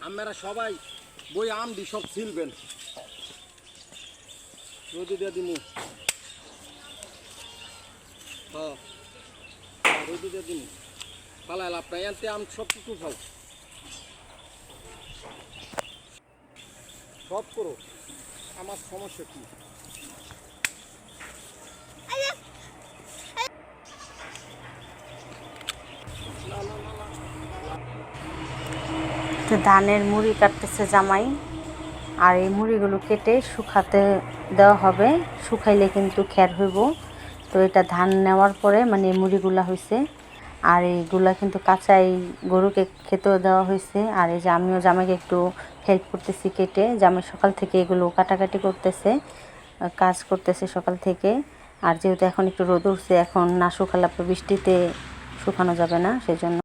আমরা সবাই বই আম দি সব ছিলবেন রোদে দিয়ে দিমু। হ্যাঁ রোদে দিয়ে দিমু পালাইল আপনার এনতে আম সব কিছু খাও সব করো আমার সমস্যা কি তো ধানের মুড়ি কাটতেছে জামাই, আর এই মুড়িগুলো কেটে শুকাতে দেওয়া হবে, শুকাইলে কিন্তু খ্যার হইব। তো এটা ধান নেওয়ার পরে মানে এই মুড়িগুলা হয়েছে, আর এইগুলা কিন্তু কাঁচাই গরুকে খেতেও দেওয়া হয়েছে। আর এই যে আমিও জামাইকে একটু হেল্প করতেছি কেটে, জামাই সকাল থেকে এগুলো কাটাকাটি করতেছে, কাজ করতেছে সকাল থেকে। আর যেহেতু এখন একটু রোদ উঠছে, এখন না শুকালে বৃষ্টিতে শুকানো যাবে না, সেজন্য